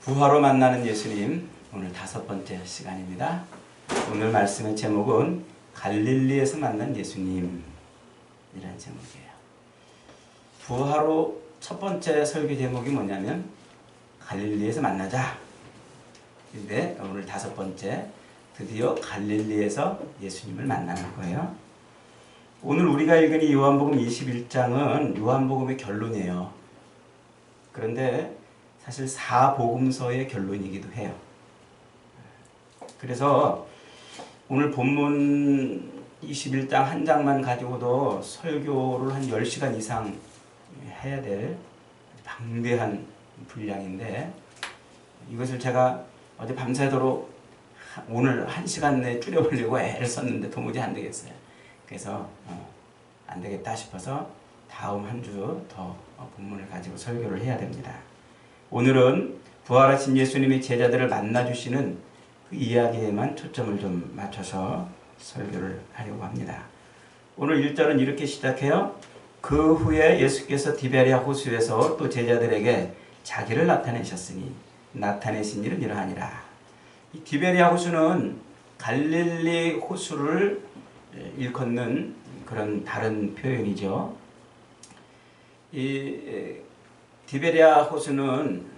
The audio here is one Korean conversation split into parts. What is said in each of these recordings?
부활로 만나는 예수님, 오늘 5번째 시간입니다. 오늘 말씀의 제목은 갈릴리에서 만난 예수님 이라는 제목이에요. 부활로 첫 번째 설교 제목이 뭐냐면 갈릴리에서 만나자. 근데 오늘 5번째 드디어 갈릴리에서 예수님을 만나는 거예요. 오늘 우리가 읽은 이 요한복음 21장은 요한복음의 결론이에요. 그런데 사실 4복음서의 결론이기도 해요. 그래서 오늘 본문 21장 한 장만 가지고도 설교를 한 10시간 이상 해야 될 방대한 분량인데, 이것을 제가 어제 밤새도록 오늘 1시간 내에 줄여보려고 애를 썼는데 도무지 안 되겠어요. 그래서 안 되겠다 싶어서 다음 한 주 더 본문을 가지고 설교를 해야 됩니다. 오늘은 부활하신 예수님이 제자들을 만나주시는 그 이야기에만 초점을 좀 맞춰서 설교를 하려고 합니다. 오늘 1절은 이렇게 시작해요. 그 후에 예수께서 디베랴 호수에서 또 제자들에게 자기를 나타내셨으니 나타내신 일은 이러하니라. 이 디베랴 호수는 갈릴리 호수를 일컫는 그런 다른 표현이죠. 이 디베랴 호수는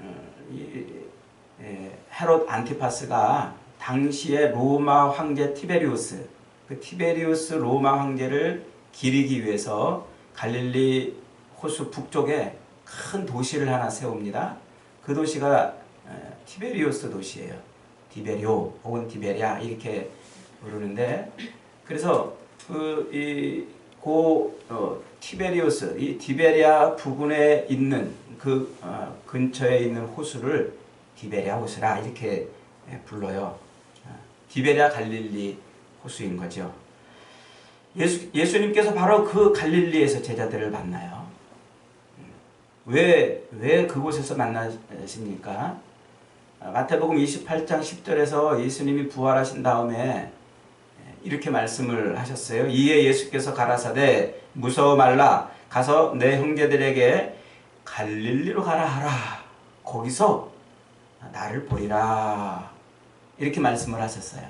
헤롯 안티파스가 당시의 로마 황제 티베리우스, 그 티베리우스 로마 황제를 기리기 위해서 갈릴리 호수 북쪽에 큰 도시를 하나 세웁니다. 그 도시가 티베리우스 도시예요. 디베리오 혹은 디베랴 이렇게 부르는데, 그래서 티베리우스, 이 디베랴 부근에 있는 그 근처에 있는 호수를 디베랴 호수라 이렇게 불러요. 디베랴 갈릴리 호수인 거죠. 예수님께서 바로 그 갈릴리에서 제자들을 만나요. 왜 그곳에서 만나십니까? 마태복음 28장 10절에서 예수님이 부활하신 다음에 이렇게 말씀을 하셨어요. 이에 예수께서 가라사대 무서워 말라, 가서 내 형제들에게 갈릴리로 가라 하라. 거기서 나를 보리라. 이렇게 말씀을 하셨어요.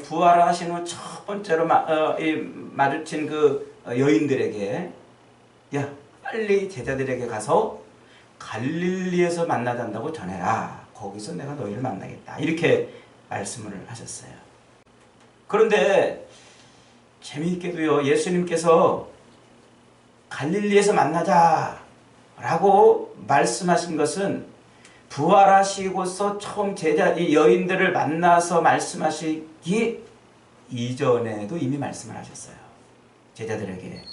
부활하신 후 첫 번째로 마주친 그 여인들에게, 야 빨리 제자들에게 가서 갈릴리에서 만나잔다고 전해라. 거기서 내가 너희를 만나겠다. 이렇게 말씀을 하셨어요. 그런데 재미있게도요, 예수님께서 갈릴리에서 만나자 라고 말씀하신 것은 부활하시고서 처음 이 여인들을 만나서 말씀하시기 이전에도 이미 말씀을 하셨어요. 제자들에게.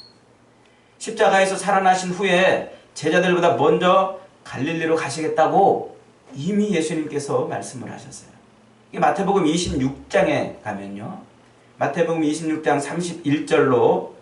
십자가에서 살아나신 후에 제자들보다 먼저 갈릴리로 가시겠다고 이미 예수님께서 말씀을 하셨어요. 마태복음 26장에 가면요, 마태복음 26장 31절로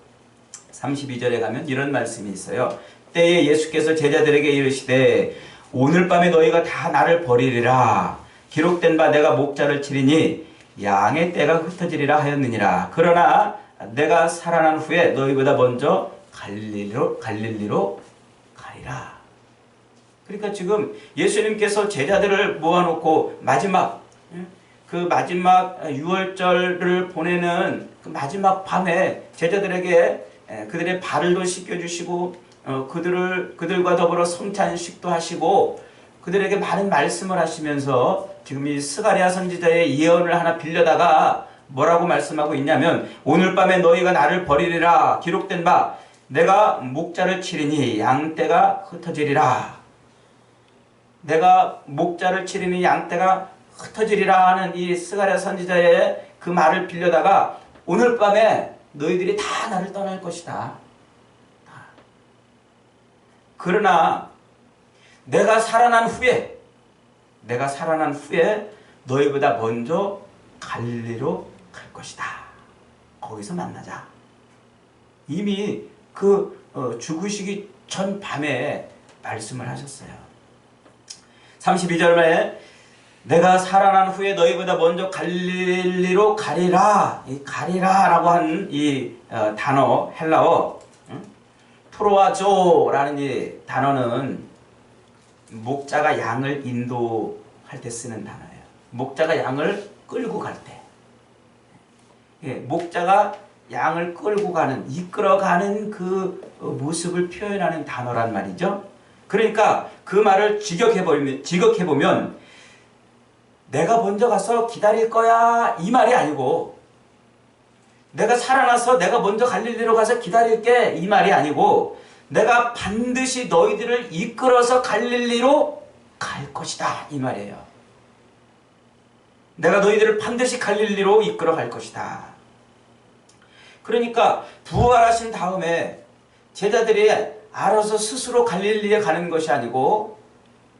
32절에 가면 이런 말씀이 있어요. 때에 예수께서 제자들에게 이르시되 오늘 밤에 너희가 다 나를 버리리라. 기록된 바 내가 목자를 치리니 양의 떼가 흩어지리라 하였느니라. 그러나 내가 살아난 후에 너희보다 먼저 갈릴리로 가리라. 그러니까 지금 예수님께서 제자들을 모아놓고 마지막 유월절을 보내는 그 마지막 밤에 제자들에게 그들의 발을도 씻겨주시고 그들과 더불어 성찬식도 하시고 그들에게 많은 말씀을 하시면서 지금 이 스가랴 선지자의 예언을 하나 빌려다가 뭐라고 말씀하고 있냐면, 오늘 밤에 너희가 나를 버리리라. 기록된 바 내가 목자를 치리니 양떼가 흩어지리라. 내가 목자를 치리니 양떼가 흩어지리라 하는 이 스가랴 선지자의 그 말을 빌려다가 오늘 밤에 너희들이 다 나를 떠날 것이다. 그러나 내가 살아난 후에 너희보다 먼저 갈릴리로 갈 것이다. 거기서 만나자. 이미 죽으시기 전 밤에 말씀을 하셨어요. 32절에 내가 살아난 후에 너희보다 먼저 갈릴리로 가리라. 이 가리라라고 하는 이 단어, 헬라어 프로아조라는 이 단어는 목자가 양을 인도할 때 쓰는 단어예요. 목자가 양을 끌고 갈 때. 예, 목자가 양을 끌고 가는, 이끌어가는 그 모습을 표현하는 단어란 말이죠. 그러니까 그 말을 직역해보면 내가 먼저 가서 기다릴 거야 이 말이 아니고, 내가 살아나서 내가 먼저 갈릴리로 가서 기다릴게 이 말이 아니고, 내가 반드시 너희들을 이끌어서 갈릴리로 갈 것이다 이 말이에요. 내가 너희들을 반드시 갈릴리로 이끌어 갈 것이다. 그러니까 부활하신 다음에 제자들이 알아서 스스로 갈릴리에 가는 것이 아니고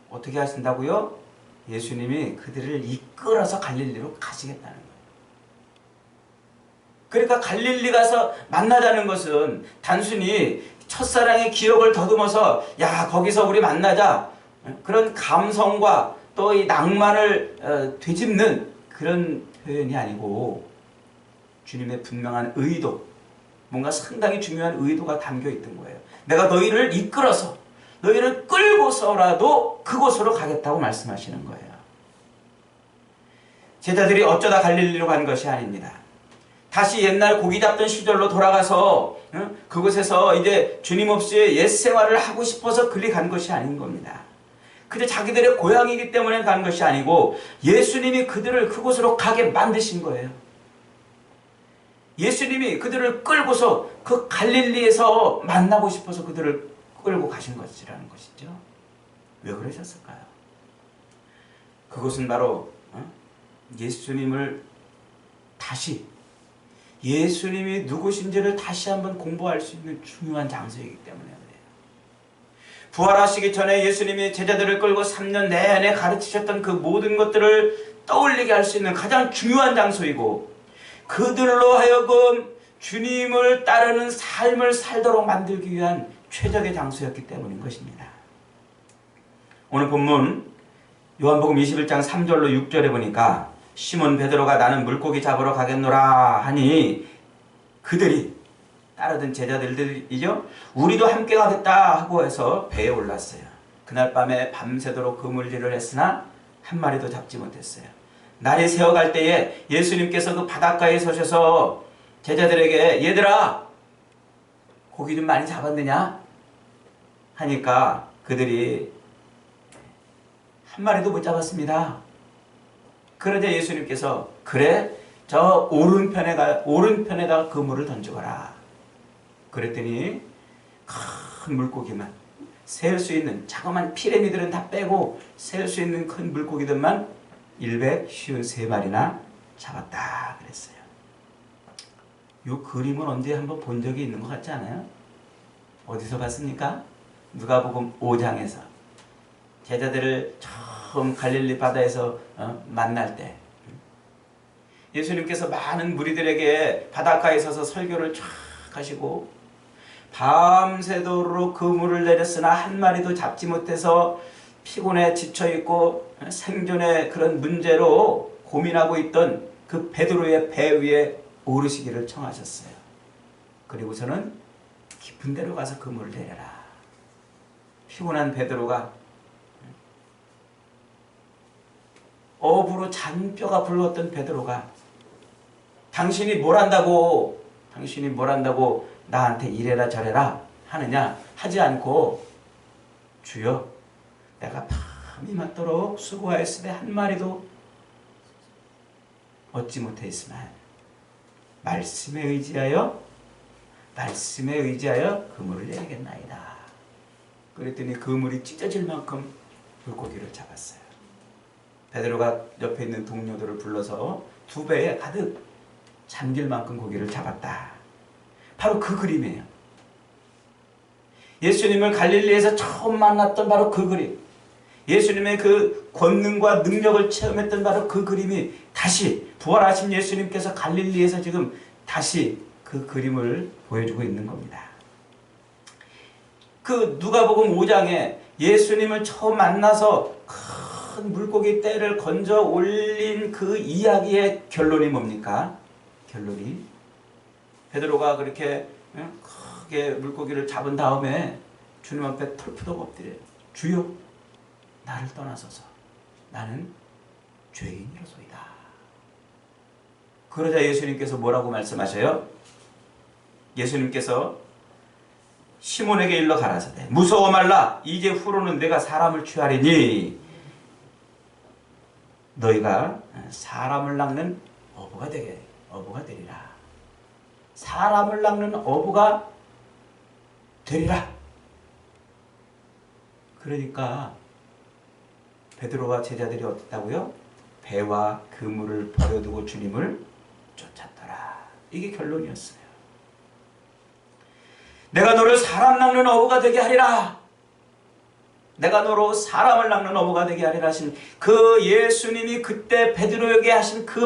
어떻게 하신다고요? 예수님이 그들을 이끌어서 갈릴리로 가시겠다는 거예요. 그러니까 갈릴리 가서 만나자는 것은 단순히 첫사랑의 기억을 더듬어서 야 거기서 우리 만나자, 그런 감성과 또 이 낭만을 되짚는 그런 표현이 아니고, 주님의 분명한 의도, 뭔가 상당히 중요한 의도가 담겨 있던 거예요. 내가 너희를 이끌어서 너희를 끌고서라도 그곳으로 가겠다고 말씀하시는 거예요. 제자들이 어쩌다 갈릴리로 간 것이 아닙니다. 다시 옛날 고기 잡던 시절로 돌아가서 그곳에서 이제 주님 없이 옛 생활을 하고 싶어서 그리 간 것이 아닌 겁니다. 그저 자기들의 고향이기 때문에 간 것이 아니고 예수님이 그들을 그곳으로 가게 만드신 거예요. 예수님이 그들을 끌고서 그 갈릴리에서 만나고 싶어서 그들을 끌고 가신 것이라는 것이죠. 왜 그러셨을까요? 그것은 바로 예수님을 다시, 예수님이 누구신지를 다시 한번 공부할 수 있는 중요한 장소이기 때문에 그래요. 부활하시기 전에 예수님이 제자들을 끌고 3년 내내 가르치셨던 그 모든 것들을 떠올리게 할 수 있는 가장 중요한 장소이고, 그들로 하여금 주님을 따르는 삶을 살도록 만들기 위한 최적의 장소였기 때문인 것입니다. 오늘 본문 요한복음 21장 3절로 6절에 보니까 시몬 베드로가 나는 물고기 잡으러 가겠노라 하니 그들이, 따르던 제자들이죠, 우리도 함께 가겠다 하고 해서 배에 올랐어요. 그날 밤에 밤새도록 그물질을 했으나 한 마리도 잡지 못했어요. 날이 새어갈 때에 예수님께서 그 바닷가에 서셔서 제자들에게 얘들아 고기 좀 많이 잡았느냐 하니까 그들이 한 마리도 못 잡았습니다. 그러자 예수님께서 그래 저 오른편에다가 그물을 던져봐라. 그랬더니 큰 물고기만, 세울 수 있는 자그마한 피레미들은 다 빼고 세울 수 있는 큰 물고기들만 153마리나 잡았다 그랬어요. 이 그림은 언제 한번 본 적이 있는 것 같지 않아요? 어디서 봤습니까? 누가복음 5장에서 제자들을 처음 갈릴리 바다에서 만날 때 예수님께서 많은 무리들에게 바닷가에 서서 설교를 쫙 하시고 밤새도록 그물을 내렸으나 한 마리도 잡지 못해서 피곤해 지쳐있고 생존의 그런 문제로 고민하고 있던 그 베드로의 배 위에 오르시기를 청하셨어요. 그리고서는 깊은 데로 가서 그물을 내려라. 피곤한 베드로가 업으로 잔뼈가 붉었던 베드로가 당신이 뭘 한다고 나한테 이래라 저래라 하느냐 하지 않고 주여 내가 밤이 맞도록 수고하였으되 한 마리도 얻지 못했으나 말씀에 의지하여 그물을 내리겠나이다. 그랬더니 그물이 찢어질 만큼 물고기를 잡았어요. 베드로가 옆에 있는 동료들을 불러서 두 배에 가득 잠길 만큼 고기를 잡았다. 바로 그 그림이에요. 예수님을 갈릴리에서 처음 만났던 바로 그 그림, 예수님의 그 권능과 능력을 체험했던 바로 그 그림이 다시 부활하신 예수님께서 갈릴리에서 지금 다시 그 그림을 보여주고 있는 겁니다. 그 누가복음 5장에 예수님을 처음 만나서 큰 물고기 떼를 건져 올린 그 이야기의 결론이 뭡니까? 결론이 베드로가 그렇게 크게 물고기를 잡은 다음에 주님 앞에 털푸덕 엎드려요. 주여 나를 떠나소서. 나는 죄인이로소이다. 그러자 예수님께서 뭐라고 말씀하셔요? 예수님께서 시몬에게 일러 가라사대 무서워 말라. 이제 후로는 내가 사람을 취하리니 너희가 사람을 낚는 어부가 되리라. 사람을 낚는 어부가 되리라. 그러니까 베드로와 제자들이 어땠다고요? 배와 그물을 버려두고 주님을 쫓았더라. 이게 결론이었어요. 내가 너를 사람 낚는 어부가 되게 하리라. 내가 너로 사람을 낚는 어부가 되게 하리라 하신 그 예수님이 그때 베드로에게 하신 그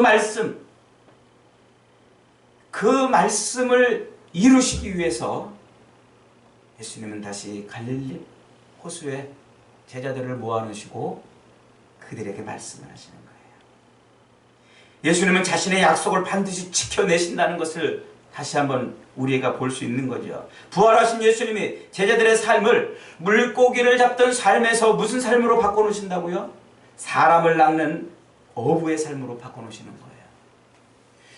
말씀을 이루시기 위해서 예수님은 다시 갈릴리 호수에 제자들을 모아놓으시고 그들에게 말씀을 하시는 거예요. 예수님은 자신의 약속을 반드시 지켜내신다는 것을 다시 한번 우리가 볼 수 있는 거죠. 부활하신 예수님이 제자들의 삶을 물고기를 잡던 삶에서 무슨 삶으로 바꿔놓으신다고요? 사람을 낚는 어부의 삶으로 바꿔놓으시는 거예요.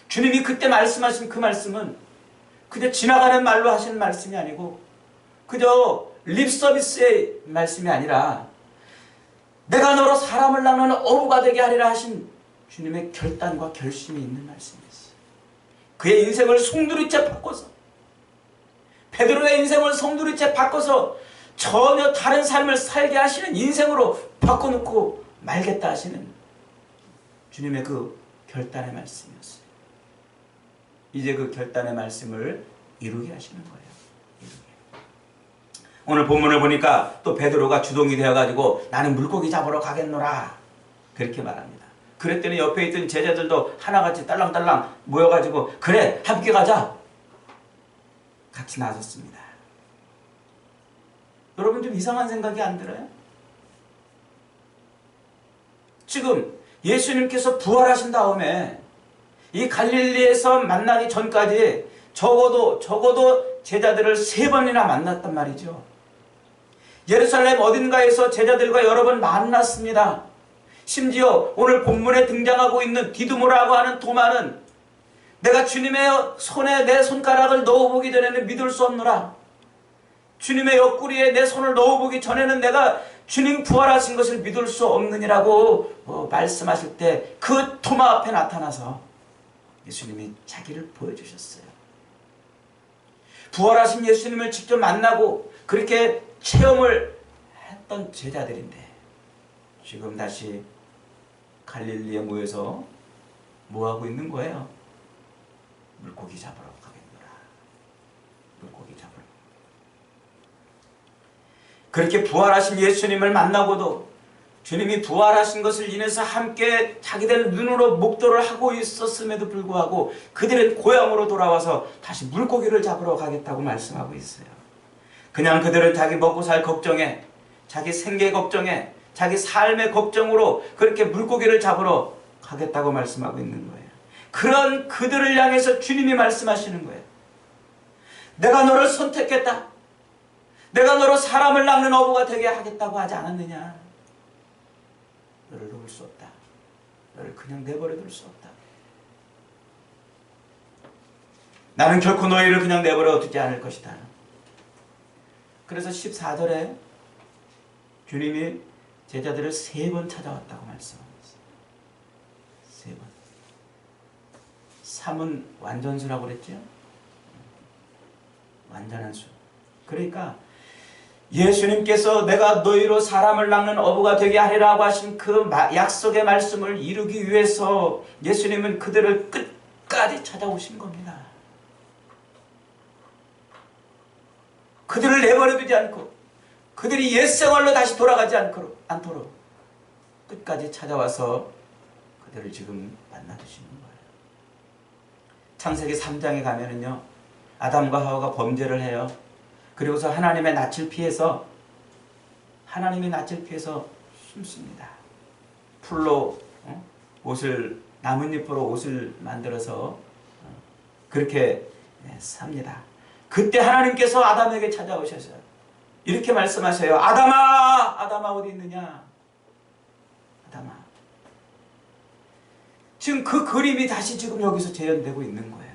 주님이 그때 말씀하신 그 말씀은 그저 지나가는 말로 하시는 말씀이 아니고 그저 립서비스의 말씀이 아니라 내가 너로 사람을 낚는 어부가 되게 하리라 하신 주님의 결단과 결심이 있는 말씀이었어요. 그의 인생을 송두리째 바꿔서 베드로의 인생을 송두리째 바꿔서 전혀 다른 삶을 살게 하시는 인생으로 바꿔놓고 말겠다 하시는 주님의 그 결단의 말씀이었어요. 이제 그 결단의 말씀을 이루게 하시는 거예요. 오늘 본문을 보니까 또 베드로가 주동이 되어가지고 나는 물고기 잡으러 가겠노라 그렇게 말합니다. 그랬더니 옆에 있던 제자들도 하나같이 딸랑딸랑 모여가지고 그래 함께 가자 같이 나섰습니다. 여러분 좀 이상한 생각이 안 들어요? 지금 예수님께서 부활하신 다음에 이 갈릴리에서 만나기 전까지 적어도 제자들을 3번이나 만났단 말이죠. 예루살렘 어딘가에서 제자들과 여러 번 만났습니다. 심지어 오늘 본문에 등장하고 있는 디두모라고 하는 도마는 내가 주님의 손에 내 손가락을 넣어보기 전에는 믿을 수 없노라. 주님의 옆구리에 내 손을 넣어보기 전에는 내가 주님 부활하신 것을 믿을 수 없느니라고 말씀하실 때 그 도마 앞에 나타나서 예수님이 자기를 보여주셨어요. 부활하신 예수님을 직접 만나고 그렇게 체험을 했던 제자들인데 지금 다시 갈릴리에 모여서 뭐하고 있는 거예요? 물고기 잡으러 가겠노라. 물고기 잡으러. 그렇게 부활하신 예수님을 만나고도 주님이 부활하신 것을 인해서 함께 자기들 눈으로 목도를 하고 있었음에도 불구하고 그들은 고향으로 돌아와서 다시 물고기를 잡으러 가겠다고 말씀하고 있어요. 그냥 그들은 자기 먹고 살 걱정에 자기 생계 걱정에 자기 삶의 걱정으로 그렇게 물고기를 잡으러 가겠다고 말씀하고 있는 거예요. 그런 그들을 향해서 주님이 말씀하시는 거예요. 내가 너를 선택했다. 내가 너로 사람을 낚는 어부가 되게 하겠다고 하지 않았느냐. 너를 놓을 수 없다. 너를 그냥 내버려 둘 수 없다. 나는 결코 너희를 그냥 내버려 두지 않을 것이다. 그래서 14절에 주님이 제자들을 3번 찾아왔다고 말씀하고 있어요. 3번. 3은 완전수라고 그랬죠? 완전한 수. 그러니까 예수님께서 내가 너희로 사람을 낚는 어부가 되게 하리라고 하신 그 약속의 말씀을 이루기 위해서 예수님은 그들을 끝까지 찾아오신 겁니다. 그들을 내버려두지 않고 그들이 옛생활로 다시 돌아가지 않도록 끝까지 찾아와서 그들을 지금 만나주시는 거예요. 창세기 3장에 가면은요, 아담과 하와가 범죄를 해요. 그리고서 하나님의 낯을 피해서 숨습니다. 풀로 나뭇잎으로 옷을 만들어서 그렇게 삽니다. 그때 하나님께서 아담에게 찾아오셔서 이렇게 말씀하세요. 아담아 어디 있느냐? 지금 그 그림이 다시 지금 여기서 재현되고 있는 거예요.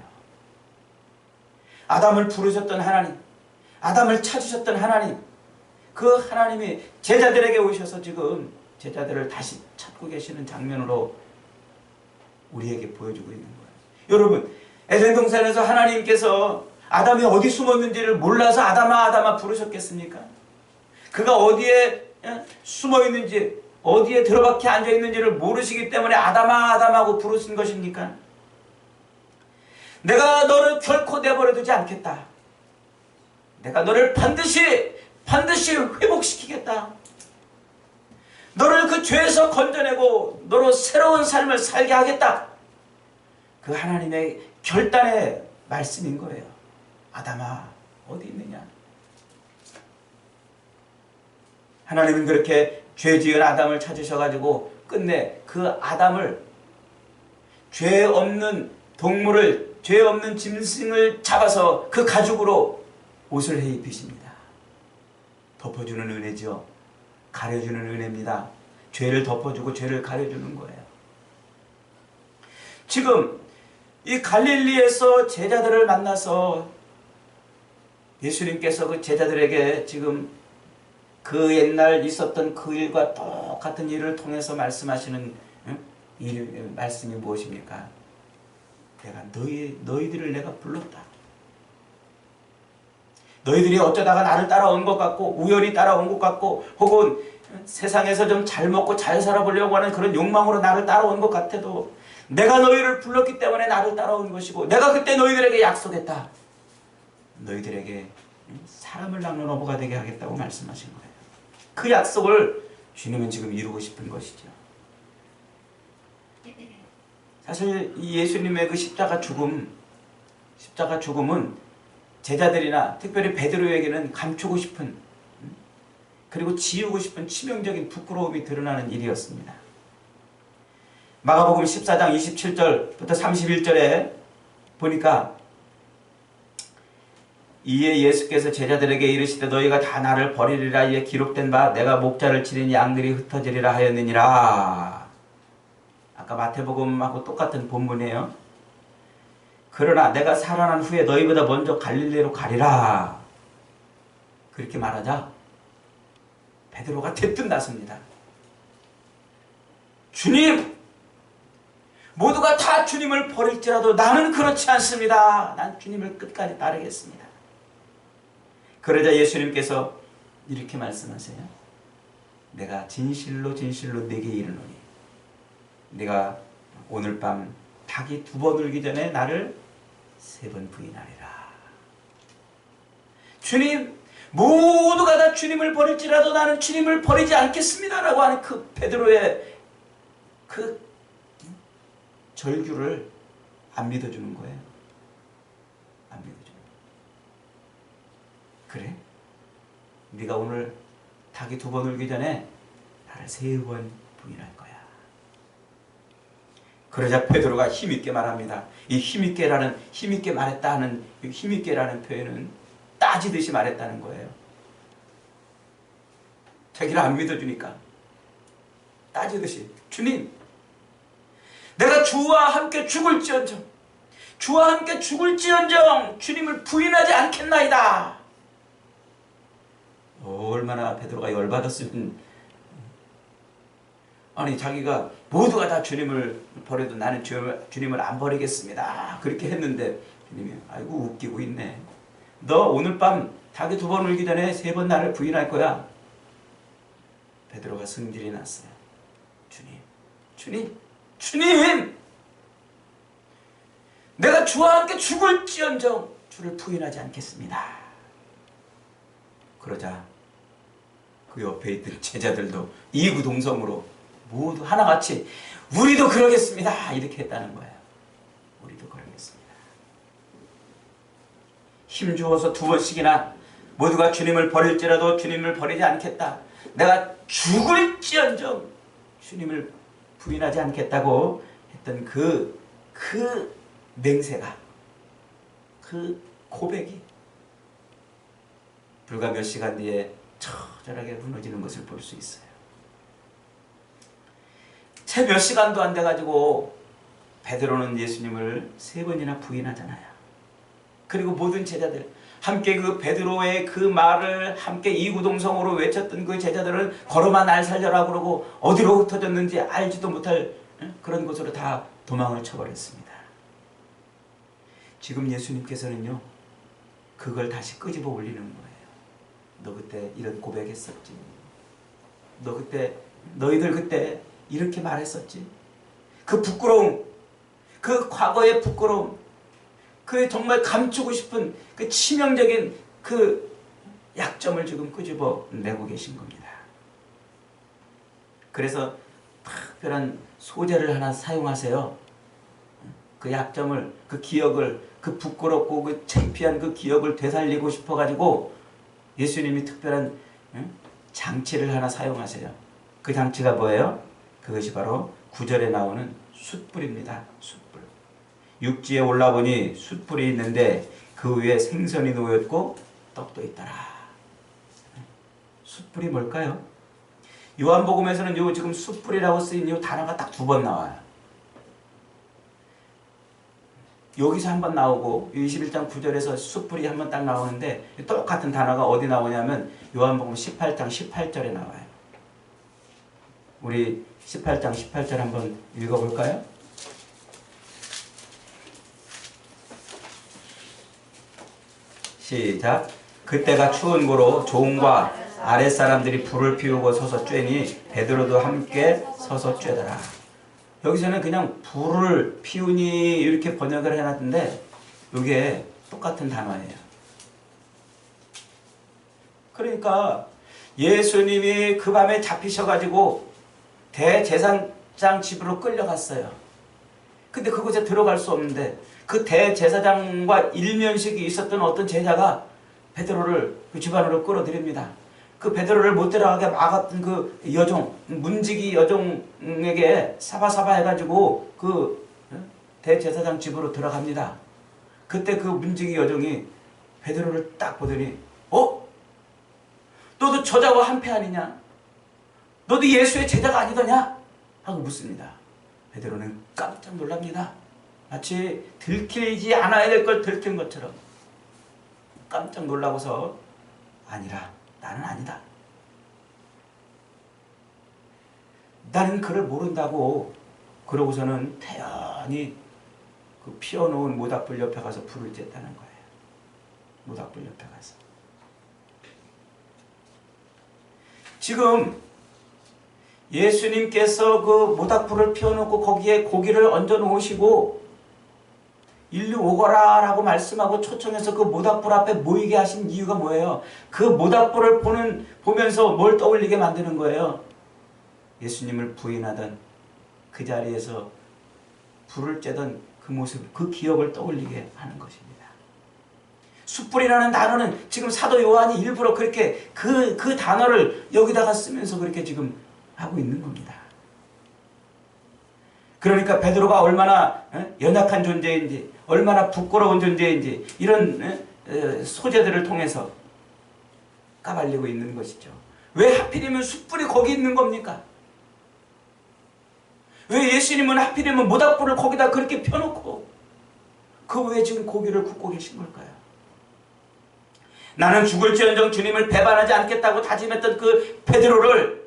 아담을 부르셨던 하나님, 아담을 찾으셨던 하나님, 그 하나님이 제자들에게 오셔서 지금 제자들을 다시 찾고 계시는 장면으로 우리에게 보여주고 있는 거예요. 여러분, 에덴 동산에서 하나님께서 아담이 어디 숨었는지를 몰라서 아담아 아담아 부르셨겠습니까? 그가 어디에 숨어 있는지, 어디에 들어박혀 앉아 있는지를 모르시기 때문에 아담아 아담하고 부르신 것입니까? 내가 너를 결코 내버려 두지 않겠다. 내가 너를 반드시 회복시키겠다. 너를 그 죄에서 건져내고 너로 새로운 삶을 살게 하겠다. 그 하나님의 결단의 말씀인 거예요. 아담아 어디 있느냐. 하나님은 그렇게 죄 지은 아담을 찾으셔가지고 끝내 그 아담을, 죄 없는 동물을, 죄 없는 짐승을 잡아서 그 가죽으로 옷을 해 입히십니다. 덮어주는 은혜죠. 가려주는 은혜입니다. 죄를 덮어주고 죄를 가려주는 거예요. 지금 이 갈릴리에서 제자들을 만나서 예수님께서 그 제자들에게 지금 그 옛날 있었던 그 일과 똑같은 일을 통해서 말씀하시는 말씀이 무엇입니까? 내가 너희들을 내가 불렀다. 너희들이 어쩌다가 나를 따라온 것 같고 우연히 따라온 것 같고 혹은 세상에서 좀 잘 먹고 잘 살아보려고 하는 그런 욕망으로 나를 따라온 것 같아도 내가 너희를 불렀기 때문에 나를 따라온 것이고 내가 그때 너희들에게 약속했다. 너희들에게 사람을 낳는 어부가 되게 하겠다고 말씀하신 거예요. 그 약속을 주님은 지금 이루고 싶은 것이죠. 사실 이 예수님의 그 십자가 죽음은 제자들이나 특별히 베드로에게는 감추고 싶은, 그리고 지우고 싶은 치명적인 부끄러움이 드러나는 일이었습니다. 마가복음 14장 27절부터 31절에 보니까 이에 예수께서 제자들에게 이르시되 너희가 다 나를 버리리라. 이에 기록된 바 내가 목자를 치린 양들이 흩어지리라 하였느니라. 아까 마태복음하고 똑같은 본문이에요. 그러나 내가 살아난 후에 너희보다 먼저 갈릴리로 가리라. 그렇게 말하자 베드로가 대뜸 나섭니다. 주님! 모두가 다 주님을 버릴지라도 나는 그렇지 않습니다. 난 주님을 끝까지 따르겠습니다. 그러자 예수님께서 이렇게 말씀하세요. 내가 진실로 진실로 네게 이르노니 네가 오늘 밤 닭이 2번 울기 전에 나를 3번 부인하리라. 주님, 모두가 다 주님을 버릴지라도 나는 주님을 버리지 않겠습니다 라고 하는 그 베드로의 그 절규를 안 믿어주는 거예요. 안 믿어주는 거예요. 그래? 네가 오늘 닭이 2번 울기 전에 나를 3번 부인할 거야. 그러자 베드로가 힘있게 말합니다. 이 힘있게 말했다는, 힘있게라는 표현은 따지듯이 말했다는 거예요. 자기를 안 믿어주니까 따지듯이, 주님, 내가 주와 함께 죽을지언정 주님을 부인하지 않겠나이다. 얼마나 베드로가 열받았으면, 아니 자기가 모두가 다 주님을 버려도 나는 주님을 안 버리겠습니다 그렇게 했는데 주님이 아이고 웃기고 있네. 너 오늘 밤 닭이 2번 울기 전에 3번 나를 부인할 거야. 베드로가 성질이 났어요. 주님! 내가 주와 함께 죽을지언정 주를 부인하지 않겠습니다. 그러자 그 옆에 있던 제자들도 이구동성으로 모두 하나같이 우리도 그러겠습니다 이렇게 했다는 거예요. 우리도 그러겠습니다. 힘주어서 2번씩이나 모두가 주님을 버릴지라도 주님을 버리지 않겠다. 내가 죽을지언정 주님을 부인하지 않겠다고 했던 그 맹세가, 그 고백이 불과 몇 시간 뒤에 처절하게 무너지는 것을 볼 수 있어요. 채 몇 시간도 안 돼가지고 베드로는 예수님을 3번이나 부인하잖아요. 그리고 모든 제자들 함께 그 베드로의 그 말을 함께 이구동성으로 외쳤던 그 제자들은 걸어마 날 살려라 그러고 어디로 흩어졌는지 알지도 못할 그런 곳으로 다 도망을 쳐버렸습니다. 지금 예수님께서는요, 그걸 다시 끄집어 올리는 거예요. 너 그때 이런 고백했었지. 너희들 그때 이렇게 말했었지. 그 부끄러움, 그 과거의 부끄러움, 그 정말 감추고 싶은 그 치명적인 그 약점을 지금 끄집어 내고 계신 겁니다. 그래서 특별한 소재를 하나 사용하세요. 그 약점을, 그 기억을, 그 부끄럽고 그 창피한 그 기억을 되살리고 싶어가지고 예수님이 특별한 장치를 하나 사용하세요. 그 장치가 뭐예요? 그것이 바로 9절에 나오는 숯불입니다. 숯불. 육지에 올라보니 숯불이 있는데 그 위에 생선이 놓였고 떡도 있더라. 숯불이 뭘까요? 요한복음에서는 요 지금 숯불이라고 쓰인 요 단어가 딱 2번 나와요. 여기서 한 번 나오고 21장 9절에서 숯불이 한 번 딱 나오는데 똑같은 단어가 어디 나오냐면 요한복음 18장 18절에 나와요. 우리 18장 18절 한번 읽어볼까요? 시작. 그때가 추운 고로 종과 아랫사람들이 불을 피우고 서서 쬐니 베드로도 함께 서서 쬐더라. 여기서는 그냥 불을 피우니 이렇게 번역을 해놨는데 이게 똑같은 단어예요. 그러니까 예수님이 그 밤에 잡히셔가지고 대제사장 집으로 끌려갔어요. 근데 그곳에 들어갈 수 없는데 그 대제사장과 일면식이 있었던 어떤 제자가 베드로를 그 집 안으로 끌어들입니다. 그 베드로를 못 들어가게 막았던 그 여종, 문지기 여종에게 사바사바 해가지고 그 대제사장 집으로 들어갑니다. 그때 그 문지기 여종이 베드로를 딱 보더니 너도 저자와 한패 아니냐? 너도 예수의 제자가 아니더냐? 하고 묻습니다. 베드로는 깜짝 놀랍니다. 마치 들키지 않아야 될 걸 들킨 것처럼 깜짝 놀라고서 아니라 나는 아니다. 나는 그를 모른다고 그러고서는 태연히 그 피워놓은 모닥불 옆에 가서 불을 쬐다는 거예요. 모닥불 옆에 가서. 지금 예수님께서 그 모닥불을 피워놓고 거기에 고기를 얹어 놓으시고 일로 오거라 라고 말씀하고 초청해서 그 모닥불 앞에 모이게 하신 이유가 뭐예요? 그 모닥불을 보면서 뭘 떠올리게 만드는 거예요? 예수님을 부인하던 그 자리에서 불을 쬐던 그 모습, 그 기억을 떠올리게 하는 것입니다. 숯불이라는 단어는 지금 사도 요한이 일부러 그렇게 그 단어를 여기다가 쓰면서 그렇게 지금 하고 있는 겁니다. 그러니까 베드로가 얼마나 연약한 존재인지, 얼마나 부끄러운 존재인지 이런 소재들을 통해서 까발리고 있는 것이죠. 왜 하필이면 숯불이 거기 있는 겁니까? 왜 예수님은 하필이면 모닥불을 거기다 그렇게 펴놓고 그 위에 지금 고기를 굽고 계신 걸까요? 나는 죽을지언정 주님을 배반하지 않겠다고 다짐했던 그 베드로를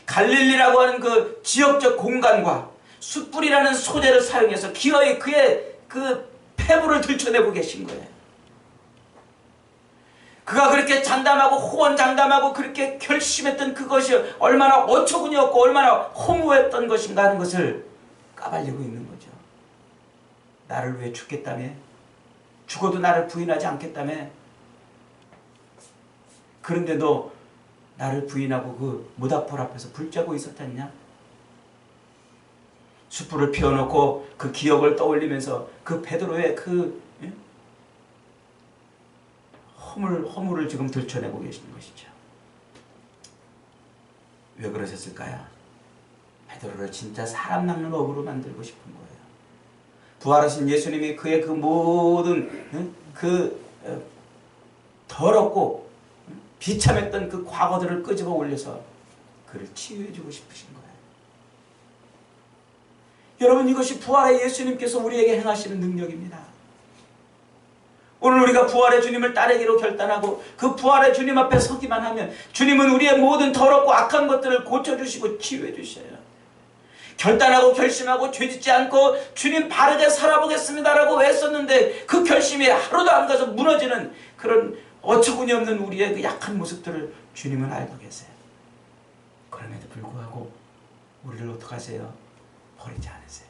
갈릴리라고 하는 그 지역적 공간과 숯불이라는 소재를 사용해서 기어이 그의 그 패부를 들춰내고 계신 거예요. 그가 그렇게 장담하고 호언장담하고 그렇게 결심했던 그것이 얼마나 어처구니없고 얼마나 허무했던 것인가 하는 것을 까발리고 있는 거죠. 나를 위해 죽겠다며, 죽어도 나를 부인하지 않겠다며. 그런데 너 나를 부인하고 그 모닥불 앞에서 불 쬐고 있었잖냐? 숯불을 피워놓고 그 기억을 떠올리면서 그 베드로의 그 허물을 지금 들춰내고 계시는 것이죠. 왜 그러셨을까요? 베드로를 진짜 사람 낚는 어부로 만들고 싶은 거예요. 부활하신 예수님이 그의 그 모든 더럽고 비참했던 그 과거들을 끄집어 올려서 그를 치유해주고 싶으신 거예요. 여러분, 이것이 부활의 예수님께서 우리에게 행하시는 능력입니다. 오늘 우리가 부활의 주님을 따르기로 결단하고 그 부활의 주님 앞에 서기만 하면 주님은 우리의 모든 더럽고 악한 것들을 고쳐주시고 치유해 주셔요. 결단하고 결심하고 죄짓지 않고 주님 바르게 살아보겠습니다라고 외쳤는데 그 결심이 하루도 안 가서 무너지는 그런 어처구니 없는 우리의 그 약한 모습들을 주님은 알고 계세요. 그럼에도 불구하고 우리를 어떻게 하세요? 버리지 않으세요.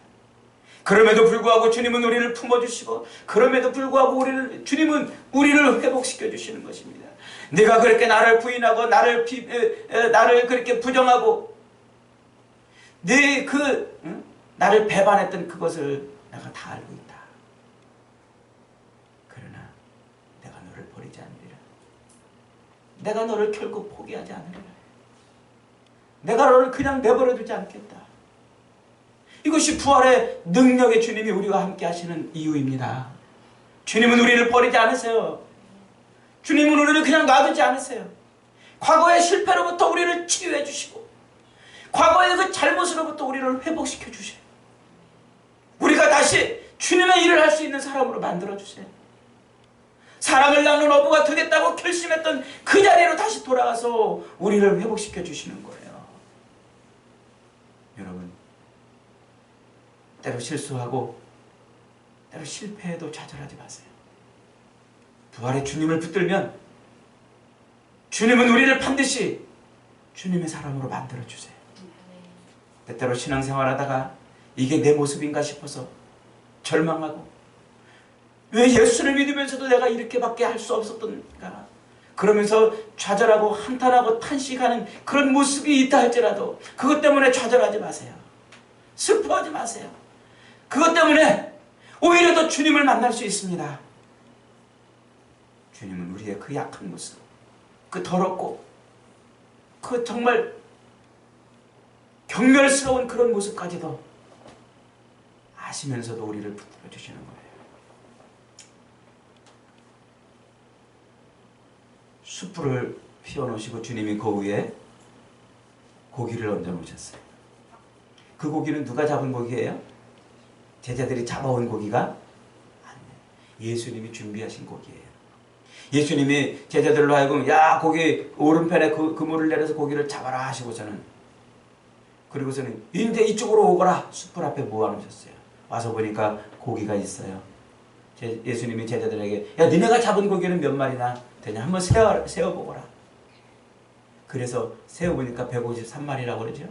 그럼에도 불구하고 주님은 우리를 품어주시고 그럼에도 불구하고 주님은 우리를 회복시켜 주시는 것입니다. 내가 그렇게 나를 부인하고 나를 그렇게 부정하고 나를 배반했던 그것을 내가 다 알고 있다. 그러나 내가 너를 버리지 않으리라. 내가 너를 결코 포기하지 않으리라. 내가 너를 그냥 내버려 두지 않겠다. 이것이 부활의 능력의 주님이 우리와 함께 하시는 이유입니다. 주님은 우리를 버리지 않으세요. 주님은 우리를 그냥 놔두지 않으세요. 과거의 실패로부터 우리를 치유해 주시고 과거의 그 잘못으로부터 우리를 회복시켜 주세요. 우리가 다시 주님의 일을 할 수 있는 사람으로 만들어 주세요. 사랑을 낳는 어부가 되겠다고 결심했던 그 자리로 다시 돌아가서 우리를 회복시켜 주시는 거예요. 여러분, 때로 실수하고 때로 실패해도 좌절하지 마세요. 부활의 주님을 붙들면 주님은 우리를 반드시 주님의 사람으로 만들어 주세요. 때때로 신앙생활하다가 이게 내 모습인가 싶어서 절망하고 왜 예수를 믿으면서도 내가 이렇게밖에 할 수 없었던가 그러면서 좌절하고 한탄하고 탄식하는 그런 모습이 있다 할지라도 그것 때문에 좌절하지 마세요. 슬퍼하지 마세요. 그것 때문에 오히려 더 주님을 만날 수 있습니다. 주님은 우리의 그 약한 모습, 그 더럽고 그 정말 경멸스러운 그런 모습까지도 아시면서도 우리를 붙들어 주시는 거예요. 숯불을 피워놓으시고 주님이 그 위에 고기를 얹어 놓으셨어요. 그 고기는 누가 잡은 고기예요? 제자들이 잡아온 고기가 아니에요. 예수님이 준비하신 고기예요. 예수님이 제자들로 하여금 야 고기 오른편에 그물을 내려서 고기를 잡아라 하시고서는 그리고서는 이제 이쪽으로 오거라 숯불 앞에 모아놓으셨어요. 와서 보니까 고기가 있어요. 예수님이 제자들에게 야 니네가 잡은 고기는 몇 마리나 되냐 한번 세어보거라. 그래서 세어보니까 153마리라고 그러죠.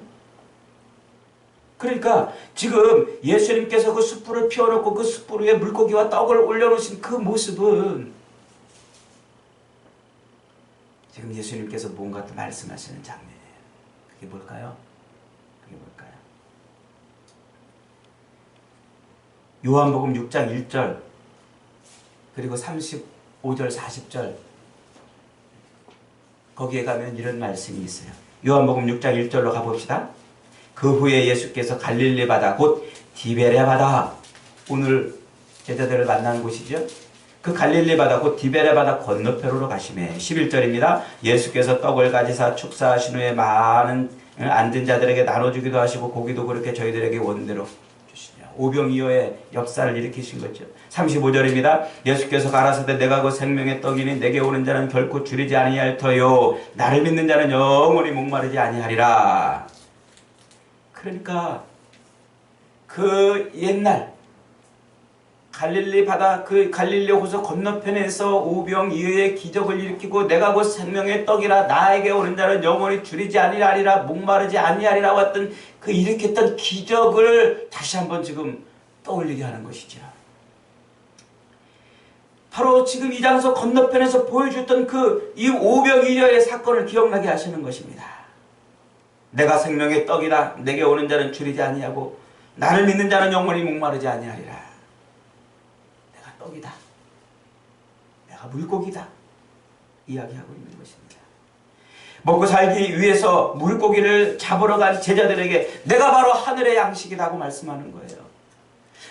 그러니까 지금 예수님께서 그 숯불을 피워놓고 그 숯불 위에 물고기와 떡을 올려놓으신 그 모습은 지금 예수님께서 뭔가 또 말씀하시는 장면이에요. 그게 뭘까요? 그게 뭘까요? 요한복음 6장 1절 그리고 35절 40절 거기에 가면 이런 말씀이 있어요. 요한복음 6장 1절로 가봅시다. 그 후에 예수께서 갈릴리 바다 곧 디베레 바다 오늘 제자들을 만난 곳이죠. 그 갈릴리 바다 곧 디베레 바다 건너편으로 가시매 11절입니다. 예수께서 떡을 가지사 축사하신 후에 많은 앉은 자들에게 나눠주기도 하시고 고기도 그렇게 저희들에게 원대로 주시냐. 오병이어의 역사를 일으키신 거죠. 35절입니다. 예수께서 가라사대 내가 그 생명의 떡이니 내게 오는 자는 결코 줄이지 아니할 터요 나를 믿는 자는 영원히 목마르지 아니하리라. 그러니까 그 옛날 갈릴리 바다 그 갈릴리 호수 건너편에서 오병이어의 기적을 일으키고 내가 곧 생명의 떡이라 나에게 오는 자는 영원히 줄이지 아니하리라 목마르지 아니하리라고 했던 그 일으켰던 기적을 다시 한번 지금 떠올리게 하는 것이죠. 바로 지금 이 장소 건너편에서 보여줬던 그 이 오병이어의 사건을 기억나게 하시는 것입니다. 내가 생명의 떡이라 내게 오는 자는 줄이지 아니하고 나를 믿는 자는 영원히 목마르지 아니하리라. 떡이다. 내가 물고기다. 이야기하고 있는 것입니다. 먹고 살기 위해서 물고기를 잡으러 간 제자들에게 내가 바로 하늘의 양식이라고 말씀하는 거예요.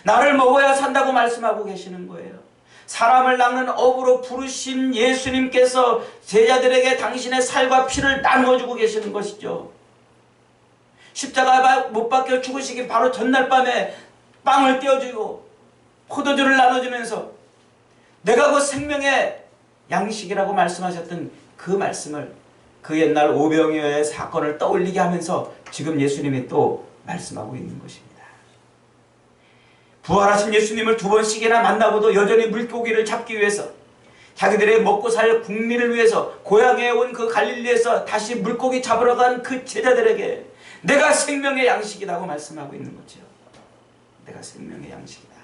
나를 먹어야 산다고 말씀하고 계시는 거예요. 사람을 낚는 어부로 부르신 예수님께서 제자들에게 당신의 살과 피를 나누어주고 계시는 것이죠. 십자가에 못 박혀 죽으시기 바로 전날 밤에 빵을 떼어주고 포도주를 나눠주면서 내가 그 생명의 양식이라고 말씀하셨던 그 말씀을, 그 옛날 오병이어의 사건을 떠올리게 하면서 지금 예수님이 또 말씀하고 있는 것입니다. 부활하신 예수님을 두 번씩이나 만나고도 여전히 물고기를 잡기 위해서, 자기들의 먹고 살 국민을 위해서 고향에 온 그 갈릴리에서 다시 물고기 잡으러 간 그 제자들에게 내가 생명의 양식이라고 말씀하고 있는 거죠. 내가 생명의 양식이다.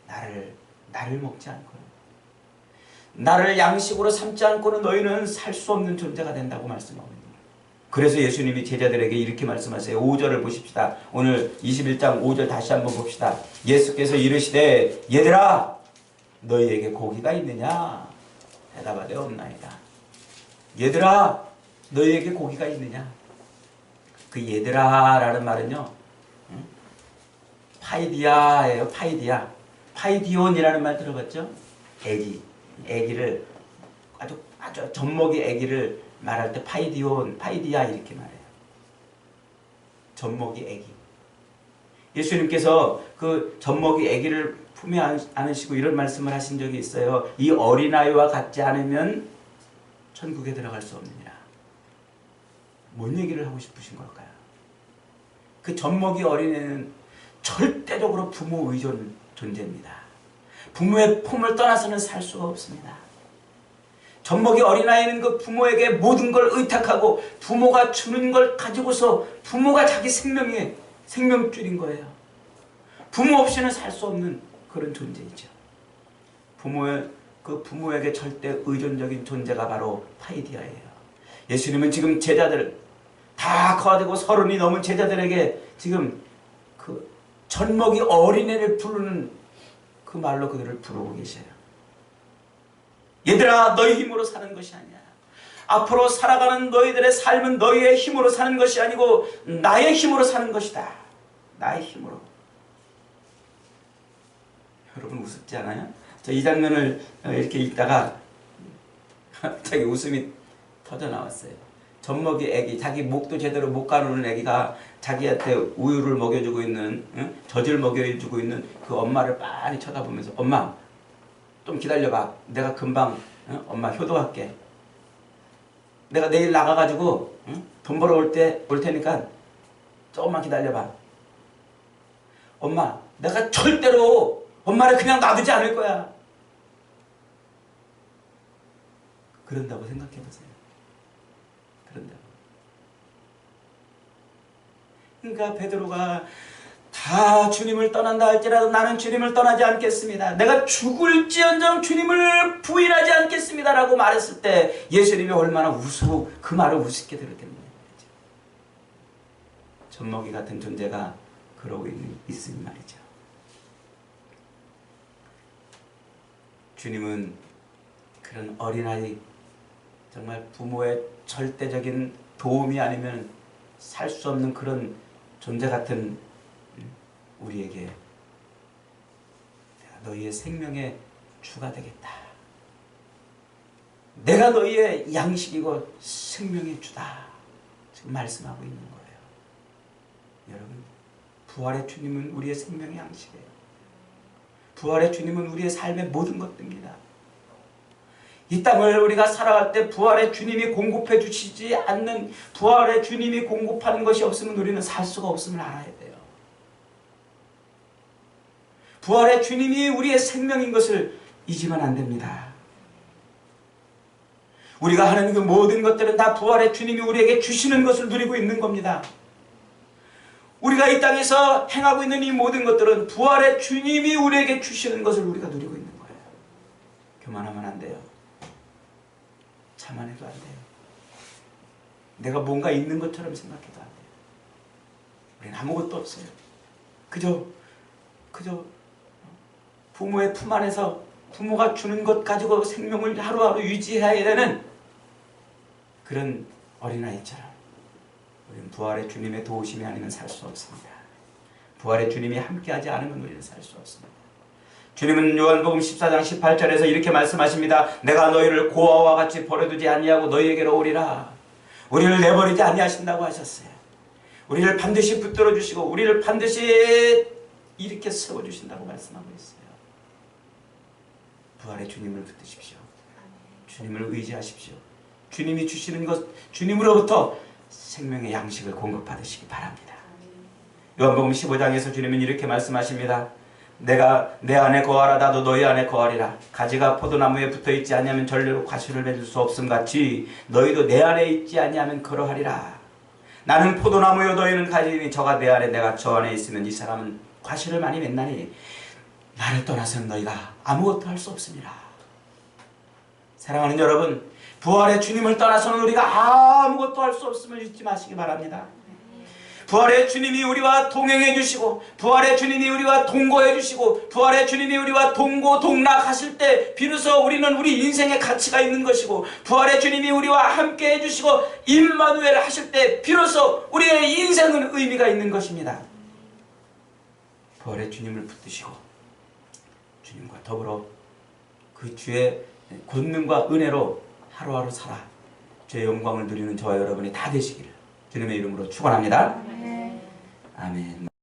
나를 먹지 않고는, 나를 양식으로 삼지 않고는 너희는 살 수 없는 존재가 된다고 말씀하고 있는 거예요. 그래서 예수님이 제자들에게 이렇게 말씀하세요. 5절을 보십시다. 오늘 21장 5절 다시 한번 봅시다. 예수께서 이르시되 얘들아 너희에게 고기가 있느냐? 대답하되 없나이다. 얘들아 너희에게 고기가 있느냐? 그 얘들아라는 말은요, 파이디아예요. 파이디아. 파이디온이라는 말 들어봤죠? 애기를 아주 젖먹이 애기를 말할 때 파이디온, 파이디아 이렇게 말해요. 젖먹이 애기. 예수님께서 그 젖먹이 애기를 품에 안으시고 이런 말씀을 하신 적이 있어요. 이 어린아이와 같지 않으면 천국에 들어갈 수 없느니라. 뭔 얘기를 하고 싶으신 걸까요? 그 젖먹이 어린애는 절대적으로 부모 의존 존재입니다. 부모의 품을 떠나서는 살 수가 없습니다. 젖먹이 어린아이는 그 부모에게 모든 걸 의탁하고 부모가 주는 걸 가지고서 부모가 자기 생명의 생명줄인 거예요. 부모 없이는 살 수 없는 그런 존재이죠. 부모에게 절대 의존적인 존재가 바로 파이디아예요. 예수님은 지금 제자들 다 커가지고 30이 넘은 제자들에게 지금 그 젖먹이 어린애를 부르는 그 말로 그들을 부르고 계셔요. 얘들아 너희 힘으로 사는 것이 아니야. 앞으로 살아가는 너희들의 삶은 너희의 힘으로 사는 것이 아니고 나의 힘으로 사는 것이다. 나의 힘으로. 여러분 우습지 않아요? 저 이 장면을 이렇게 읽다가 갑자기 웃음이 터져 나왔어요. 젖먹이 애기, 자기 목도 제대로 못 가누는 애기가 자기한테 우유를 먹여주고 있는, 젖을 먹여주고 있는 그 엄마를 빤히 쳐다보면서 엄마 좀 기다려봐. 내가 금방 엄마 효도할게. 내가 내일 나가가지고 돈 벌어 올 테니까 조금만 기다려봐. 엄마 내가 절대로 엄마를 그냥 놔두지 않을 거야. 그런다고 생각해보세요. 그런다고. 그러니까 베드로가 다 주님을 떠난다 할지라도 나는 주님을 떠나지 않겠습니다. 내가 죽을지언정 주님을 부인하지 않겠습니다 라고 말했을 때 예수님이 얼마나 우스고 그 말을 우습게 들었겠느냐. 젖먹이 같은 존재가 그러고 있으니 말이죠. 주님은 그런 어린아이, 정말 부모의 절대적인 도움이 아니면 살 수 없는 그런 존재 같은 우리에게 내가 너희의 생명의 주가 되겠다. 내가 너희의 양식이고 생명의 주다. 지금 말씀하고 있는 거예요. 여러분, 부활의 주님은 우리의 생명의 양식이에요. 부활의 주님은 우리의 삶의 모든 것들입니다. 이 땅을 우리가 살아갈 때 부활의 주님이 공급해 주시지 않는, 부활의 주님이 공급하는 것이 없으면 우리는 살 수가 없음을 알아야 돼요. 부활의 주님이 우리의 생명인 것을 잊으면 안 됩니다. 우리가 하는 그 모든 것들은 다 부활의 주님이 우리에게 주시는 것을 누리고 있는 겁니다. 우리가 이 땅에서 행하고 있는 이 모든 것들은 부활의 주님이 우리에게 주시는 것을 우리가 누리고 있는 거예요. 교만하면 안 돼요. 자만해도 안 돼요. 내가 뭔가 있는 것처럼 생각해도 안 돼요. 우리는 아무것도 없어요. 그저 부모의 품 안에서 부모가 주는 것 가지고 생명을 하루하루 유지해야 되는 그런 어린아이처럼 우리는 부활의 주님의 도우심이 아니면 살 수 없습니다. 부활의 주님이 함께하지 않으면 우리는 살 수 없습니다. 주님은 요한복음 14장 18절에서 이렇게 말씀하십니다. 내가 너희를 고아와 같이 버려두지 아니하고 너희에게로 오리라. 우리를 내버리지 아니하신다고 하셨어요. 우리를 반드시 붙들어 주시고 우리를 반드시 이렇게 세워주신다고 말씀하고 있어요. 부활의 주님을 붙드십시오. 주님을 의지하십시오. 주님이 주시는 것, 주님으로부터 생명의 양식을 공급받으시기 바랍니다. 요한복음 15장에서 주님은 이렇게 말씀하십니다. 내가 내 안에 거하라 나도 너희 안에 거하리라. 가지가 포도나무에 붙어있지 아니하면 절대로 과실을 맺을 수 없음같이 너희도 내 안에 있지 아니하면 그러하리라. 나는 포도나무요 너희는 가지니 저가 내 안에 내가 저 안에 있으면 이 사람은 과실을 많이 맺나니 나를 떠나서는 너희가 아무것도 할 수 없습니다. 사랑하는 여러분, 부활의 주님을 떠나서는 우리가 아무것도 할 수 없음을 잊지 마시기 바랍니다. 부활의 주님이 우리와 동행해 주시고 부활의 주님이 우리와 동거해 주시고 부활의 주님이 우리와 동고동락하실 때 비로소 우리는 우리 인생의 가치가 있는 것이고 부활의 주님이 우리와 함께 해주시고 임마누엘 하실 때 비로소 우리의 인생은 의미가 있는 것입니다. 부활의 주님을 붙드시고 주님과 더불어 그 주의 권능과 은혜로 하루하루 살아 주의 영광을 누리는 저와 여러분이 다 되시기를 주님의 이름으로 축원합니다. 아멘.